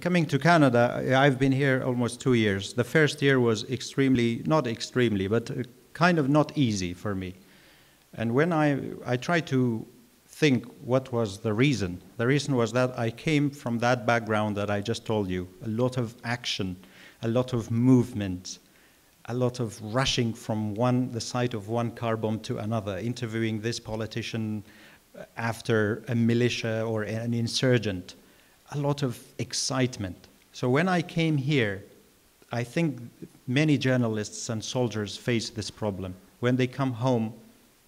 coming to Canada, I've been here almost 2 years. The first year was not extremely, but kind of not easy for me. And when I tried to think what was the reason was that I came from that background that I just told you. A lot of action, a lot of movement, a lot of rushing from the site of one car bomb to another, interviewing this politician after a militia or an insurgent. A lot of excitement. So when I came here, I think many journalists and soldiers face this problem. When they come home,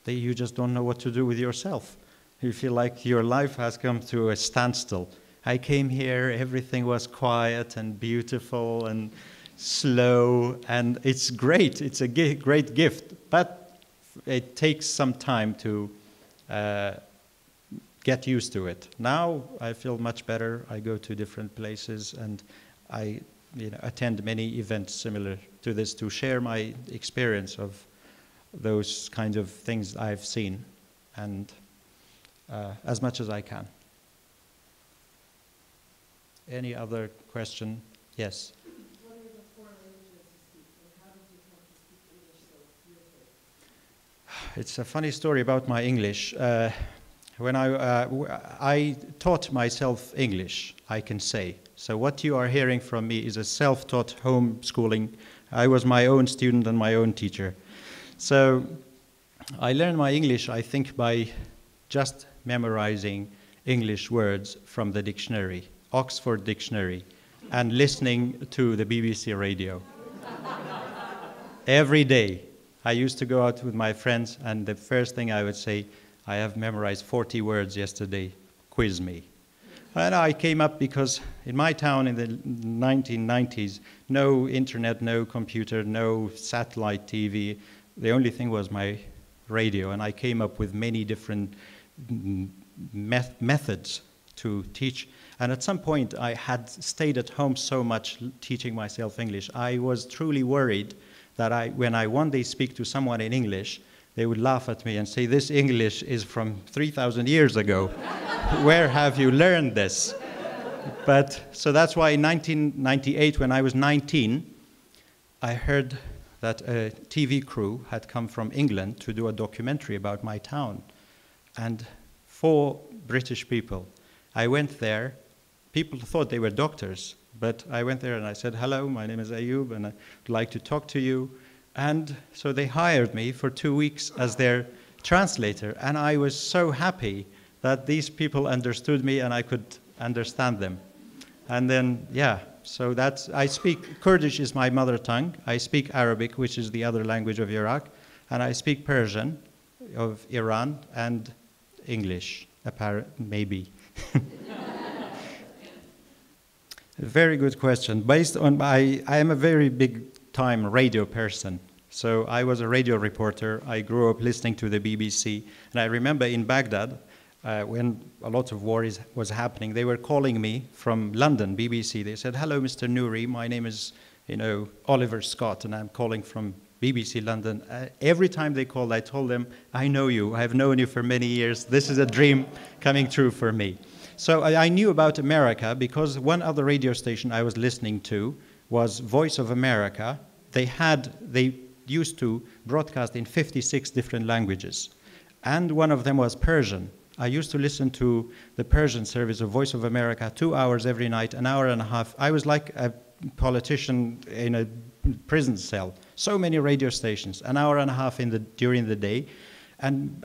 you just don't know what to do with yourself. You feel like your life has come to a standstill. I came here, everything was quiet and beautiful and slow, and it's great. It's a great gift, but it takes some time to get used to it. Now I feel much better. I go to different places and I attend many events similar to this to share my experience of those kinds of things I've seen, and as much as I can. Any other question? Yes? What are the four languages you speak, and how did you come to speak English so fluently? It's a funny story about my English. When I taught myself English, I can say. So what you are hearing from me is a self-taught homeschooling. I was my own student and my own teacher. So I learned my English, I think, by just memorizing English words from the dictionary, Oxford Dictionary, and listening to the BBC radio. Every day. I used to go out with my friends, and the first thing I would say, I have memorized 40 words yesterday, quiz me. And I came up because in my town in the 1990s, no internet, no computer, no satellite TV. The only thing was my radio, and I came up with many different methods to teach. And at some point, I had stayed at home so much teaching myself English. I was truly worried that when I one day speak to someone in English, they would laugh at me and say, this English is from 3,000 years ago. Where have you learned this? So that's why in 1998, when I was 19, I heard that a TV crew had come from England to do a documentary about my town. And 4 British people. I went there. People thought they were doctors, but I went there and I said, hello, my name is Ayub, and I'd like to talk to you. And so they hired me for 2 weeks as their translator, and I was so happy that these people understood me and I could understand them. And then, yeah, so I speak, Kurdish is my mother tongue. I speak Arabic, which is the other language of Iraq, and I speak Persian of Iran, and English, maybe. Very good question. Based on, I am a very big-time radio person. So I was a radio reporter. I grew up listening to the BBC. And I remember in Baghdad, when a lot of war was happening, they were calling me from London, BBC. They said, hello, Mr. Nuri. My name is, Oliver Scott, and I'm calling from BBC London. Every time they called, I told them, I know you. I have known you for many years. This is a dream coming true for me. So I knew about America because one other radio station I was listening to was Voice of America. They used to broadcast in 56 different languages. And one of them was Persian. I used to listen to the Persian service of Voice of America 2 hours every night, an hour and a half. I was like a politician in a prison cell. So many radio stations, an hour and a half during the day. And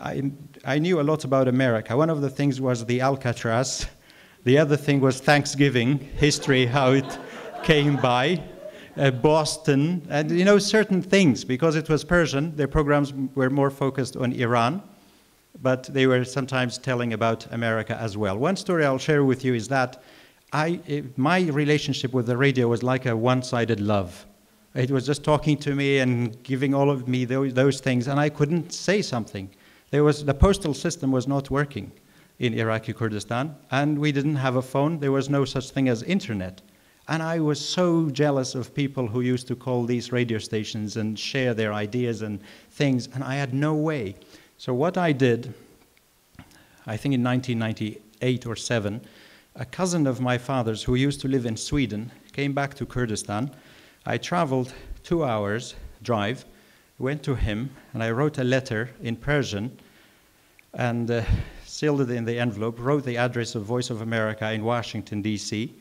I knew a lot about America. One of the things was the Alcatraz. The other thing was Thanksgiving, history, how it came by, Boston, and certain things. Because it was Persian, their programs were more focused on Iran, but they were sometimes telling about America as well. One story I'll share with you is that my relationship with the radio was like a one-sided love. It was just talking to me and giving all of me those things, and I couldn't say something. The postal system was not working in Iraqi Kurdistan, and we didn't have a phone. There was no such thing as internet. And I was so jealous of people who used to call these radio stations and share their ideas and things, and I had no way. So what I did, I think in 1998 or 7, A cousin of my father's who used to live in Sweden came back to Kurdistan. I traveled 2 hours drive, went to him, and I wrote a letter in Persian and sealed it in the envelope, wrote the address of Voice of America in Washington, D.C.,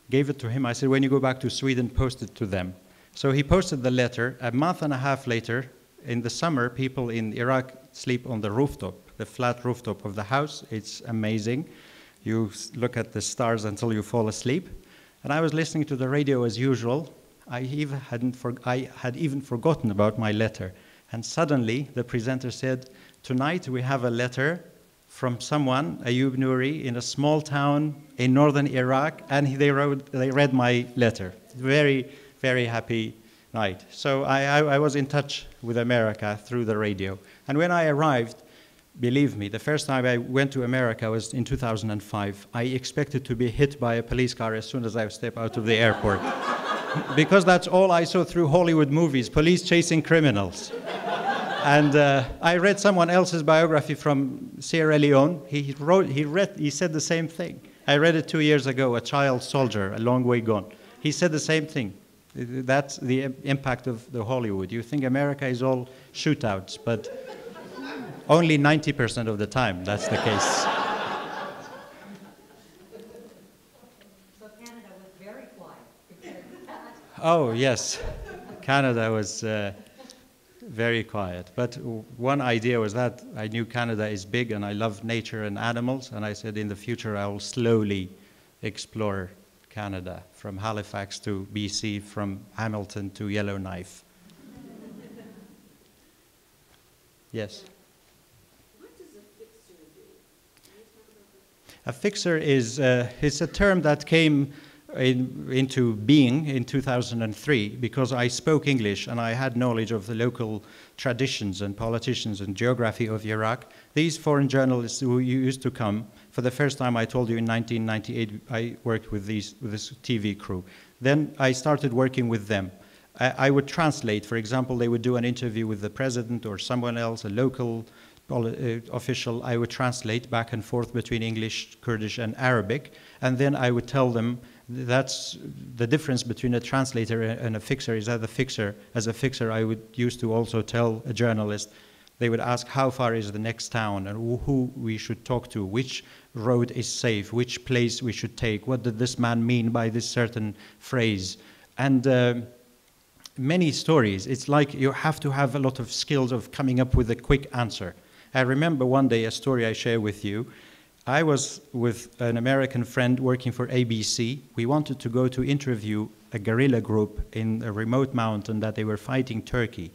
gave it to him. I said, when you go back to Sweden, post it to them. So he posted the letter. A month and a half later, in the summer, people in Iraq sleep on the rooftop, the flat rooftop of the house. It's amazing. You look at the stars until you fall asleep. And I was listening to the radio as usual. I had even forgotten about my letter. And suddenly, the presenter said, tonight we have a letter from someone, Ayub Nuri, in a small town in northern Iraq, and they read my letter. Very, very happy night. So I was in touch with America through the radio. And when I arrived, believe me, the first time I went to America was in 2005. I expected to be hit by a police car as soon as I stepped out of the airport. Because that's all I saw through Hollywood movies, police chasing criminals. And I read someone else's biography from Sierra Leone. He said the same thing. I read it 2 years ago, A Child Soldier, A Long Way Gone. He said the same thing. That's the impact of the Hollywood. You think America is all shootouts, but only 90% of the time that's the case. So Canada was very quiet compared to that. Oh, yes. Canada was very quiet. But one idea was that I knew Canada is big and I love nature and animals, and I said in the future I will slowly explore Canada, from Halifax to BC, from Hamilton to Yellowknife. Yes? What does a fixer do? Can you talk about that? A fixer is it's a term that came into being in 2003 because I spoke English and I had knowledge of the local traditions and politicians and geography of Iraq. These foreign journalists who used to come, for the first time I told you in 1998, I worked with this TV crew. Then I started working with them. I would translate. For example, they would do an interview with the president or someone else, a local official. I would translate back and forth between English, Kurdish, and Arabic, and then I would tell them that's the difference between a translator and a fixer is that as a fixer, I would used to also tell a journalist, they would ask how far is the next town and who we should talk to, which road is safe, which place we should take, what did this man mean by this certain phrase. And many stories, it's like you have to have a lot of skills of coming up with a quick answer. I remember one day a story I share with you. I was with an American friend working for ABC. We wanted to go to interview a guerrilla group in a remote mountain that they were fighting Turkey.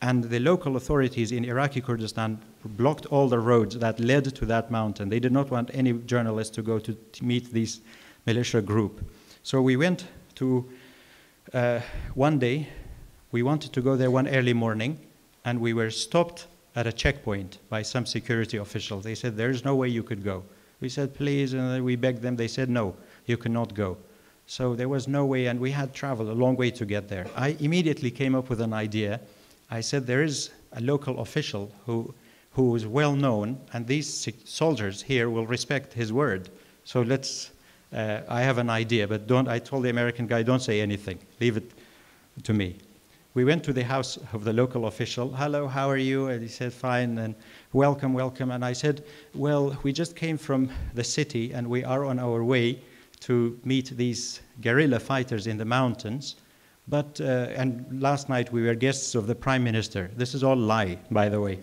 And the local authorities in Iraqi Kurdistan blocked all the roads that led to that mountain. They did not want any journalists to go to meet this militia group. So we went to, one day, we wanted to go there one early morning, and we were stopped at a checkpoint by some security officials. They said, there's no way you could go. We said, please, and we begged them. They said, no, you cannot go. So there was no way, and we had traveled a long way to get there. I immediately came up with an idea. I said, there is a local official who is well known, and these soldiers here will respect his word. So let's, I have an idea, but I told the American guy, don't say anything, leave it to me. We went to the house of the local official. Hello, how are you? And he said, fine, and welcome, welcome. And I said, well, we just came from the city, and we are on our way to meet these guerrilla fighters in the mountains. But, and last night we were guests of the Prime Minister. This is all lie, by the way.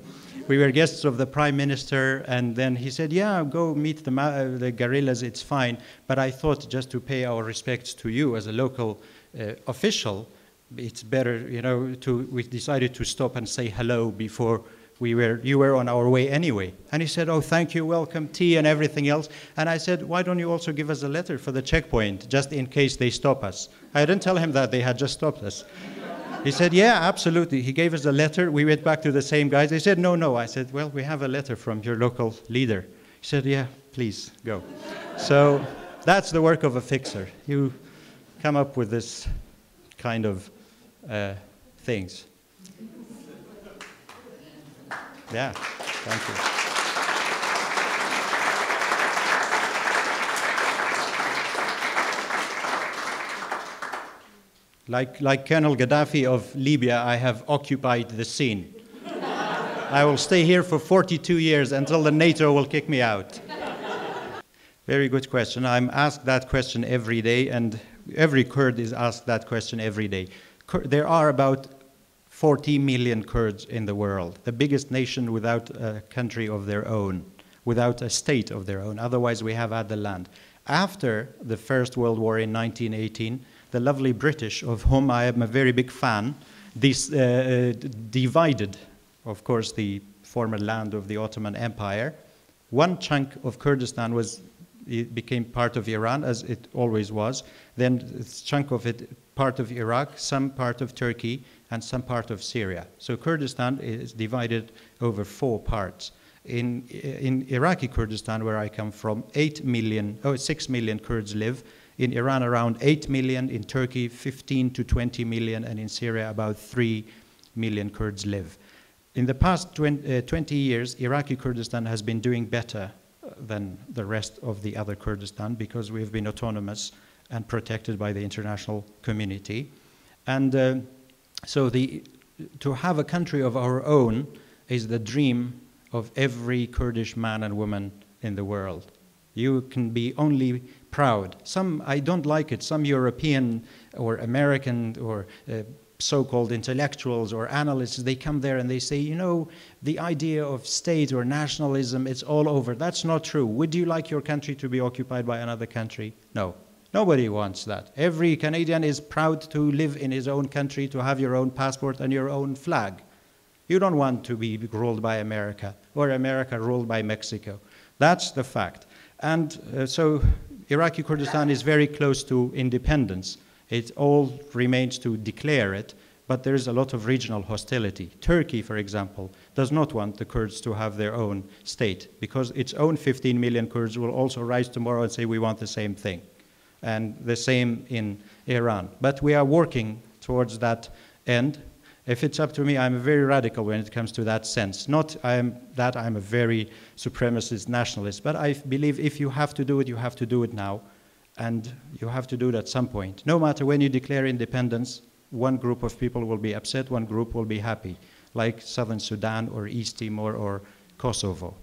We were guests of the Prime Minister, and then he said, yeah, go meet the guerrillas, it's fine. But I thought just to pay our respects to you as a local official, it's better, you know, we decided to stop and say hello before you were on our way anyway. And he said, oh, thank you, welcome, tea and everything else. And I said, why don't you also give us a letter for the checkpoint, just in case they stop us? I didn't tell him that they had just stopped us. He said, yeah, absolutely. He gave us a letter. We went back to the same guys. They said, no, no. I said, well, we have a letter from your local leader. He said, yeah, please, go. So that's the work of a fixer. You come up with this kind of things. Yeah, thank you. Like Colonel Gaddafi of Libya, I have occupied the scene. I will stay here for 42 years until the NATO will kick me out. Very good question. I'm asked that question every day, and every Kurd is asked that question every day. There are about 40 million Kurds in the world, the biggest nation without a country of their own, without a state of their own. Otherwise, we have had the land. After the First World War in 1918, the lovely British, of whom I am a very big fan, divided, of course, the former land of the Ottoman Empire. One chunk of Kurdistan became part of Iran, as it always was. Then a chunk of it part of Iraq, some part of Turkey, and some part of Syria. So Kurdistan is divided over 4 parts. In Iraqi Kurdistan, where I come from, 6 million Kurds live. In Iran, around 8 million. In Turkey, 15 to 20 million. And in Syria, about 3 million Kurds live. In the past 20 years, Iraqi Kurdistan has been doing better than the rest of the other Kurdistan because we've been autonomous and protected by the international community. And so to have a country of our own is the dream of every Kurdish man and woman in the world. You can be only proud. I don't like it. Some European or American or so-called intellectuals or analysts, they come there and they say, you know, the idea of state or nationalism, it's all over. That's not true. Would you like your country to be occupied by another country? No. Nobody wants that. Every Canadian is proud to live in his own country, to have your own passport and your own flag. You don't want to be ruled by America or America ruled by Mexico. That's the fact. And so Iraqi Kurdistan is very close to independence. It all remains to declare it, but there is a lot of regional hostility. Turkey, for example, does not want the Kurds to have their own state because its own 15 million Kurds will also rise tomorrow and say we want the same thing. And the same in Iran. But we are working towards that end. If it's up to me, I'm very radical when it comes to that sense. Not I'm a very supremacist nationalist, but I believe if you have to do it, you have to do it now. And you have to do it at some point. No matter when you declare independence, one group of people will be upset, one group will be happy, like Southern Sudan or East Timor or Kosovo.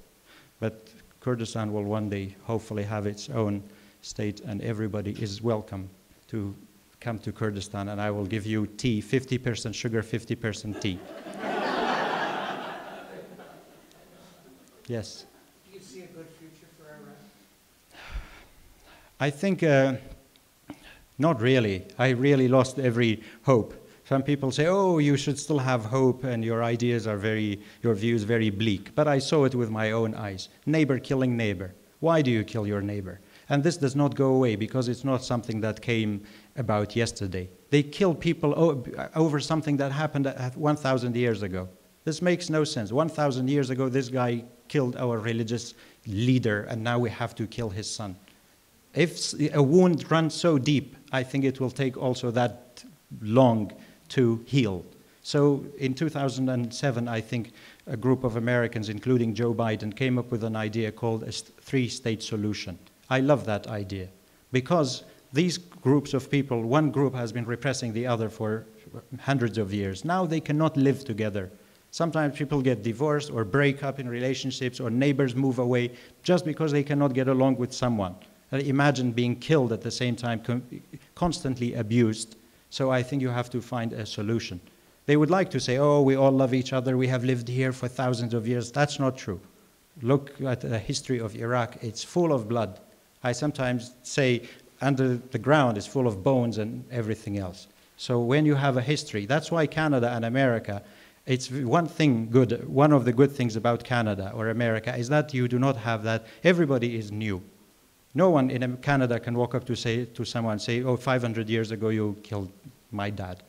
But Kurdistan will one day hopefully have its own state, and everybody is welcome to come to Kurdistan, and I will give you tea, 50% sugar, 50% tea. Yes? Do you see a good future for Iran? I think not really. I really lost every hope. Some people say, oh, you should still have hope and your ideas are your views very bleak. But I saw it with my own eyes. Neighbor killing neighbor. Why do you kill your neighbor? And this does not go away because it's not something that came about yesterday. They kill people over something that happened 1,000 years ago. This makes no sense. 1,000 years ago, this guy killed our religious leader, and now we have to kill his son. If a wound runs so deep, I think it will take also that long to heal. So in 2007, I think a group of Americans, including Joe Biden, came up with an idea called a 3-state solution. I love that idea because these groups of people, one group has been repressing the other for hundreds of years. Now they cannot live together. Sometimes people get divorced or break up in relationships or neighbors move away just because they cannot get along with someone. Imagine being killed at the same time, constantly abused. So I think you have to find a solution. They would like to say, oh, we all love each other, we have lived here for thousands of years. That's not true. Look at the history of Iraq. It's full of blood. I sometimes say under the ground is full of bones and everything else. So when you have a history, that's why Canada and America, it's one thing good, one of the good things about Canada or America is that you do not have that. Everybody is new. No one in Canada can walk up to someone and say, oh, 500 years ago you killed my dad.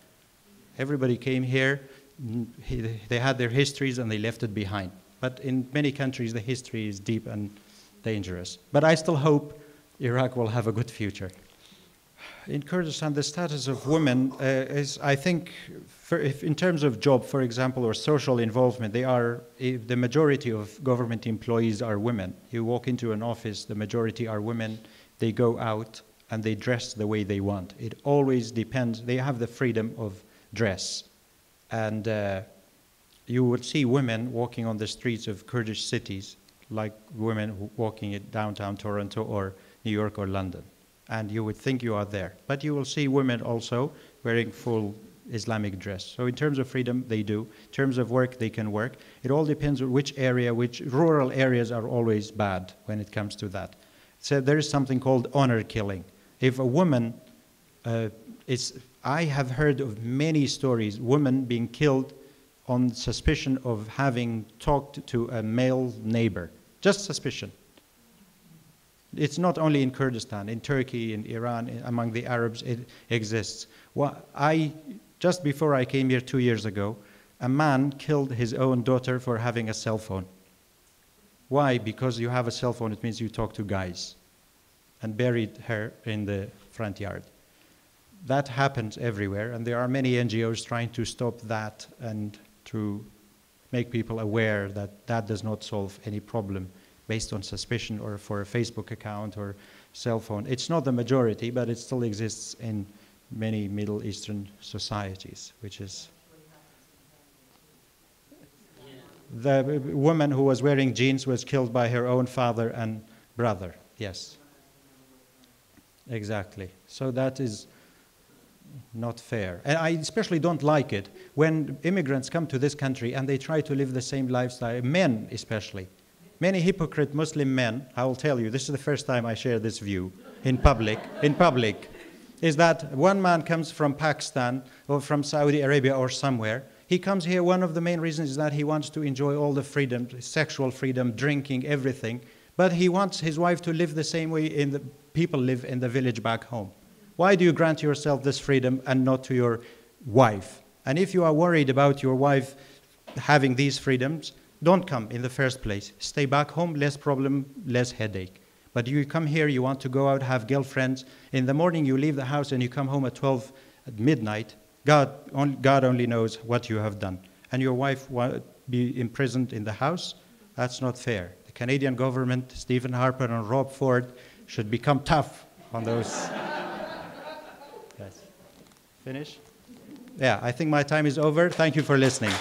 Everybody came here, they had their histories and they left it behind. But in many countries, the history is deep and dangerous. But I still hope Iraq will have a good future. In Kurdistan, the status of women is, I think, in terms of job, for example, or social involvement, the majority of government employees are women. You walk into an office, the majority are women. They go out and they dress the way they want. It always depends. They have the freedom of dress. And you would see women walking on the streets of Kurdish cities like women walking in downtown Toronto or New York or London. And you would think you are there. But you will see women also wearing full Islamic dress. So in terms of freedom, they do. In terms of work, they can work. It all depends on which area, which rural areas are always bad when it comes to that. So there is something called honor killing. If a woman, I have heard of many stories, women being killed on suspicion of having talked to a male neighbor. Just suspicion. It's not only in Kurdistan, in Turkey, in Iran, among the Arabs, it exists. Just before I came here 2 years ago, a man killed his own daughter for having a cell phone. Why? Because you have a cell phone, it means you talk to guys. And buried her in the front yard. That happens everywhere, and there are many NGOs trying to stop that and to make people aware that that does not solve any problem based on suspicion or for a Facebook account or cell phone. It's not the majority, but it still exists in many Middle Eastern societies, which is... The woman who was wearing jeans was killed by her own father and brother, yes. Exactly. So that is not fair. And I especially don't like it when immigrants come to this country and they try to live the same lifestyle, men especially. Many hypocrite Muslim men, I will tell you, this is the first time I share this view in public, is that one man comes from Pakistan or from Saudi Arabia or somewhere. He comes here, one of the main reasons is that he wants to enjoy all the freedom, sexual freedom, drinking, everything. But he wants his wife to live the same way people live in the village back home. Why do you grant yourself this freedom and not to your wife? And if you are worried about your wife having these freedoms, don't come in the first place. Stay back home, less problem, less headache. But you come here, you want to go out, have girlfriends. In the morning you leave the house and you come home at 12 at midnight. God only knows what you have done. And your wife will be imprisoned in the house? That's not fair. The Canadian government, Stephen Harper and Rob Ford, should become tough on those. Yes. Finish? Yeah, I think my time is over. Thank you for listening.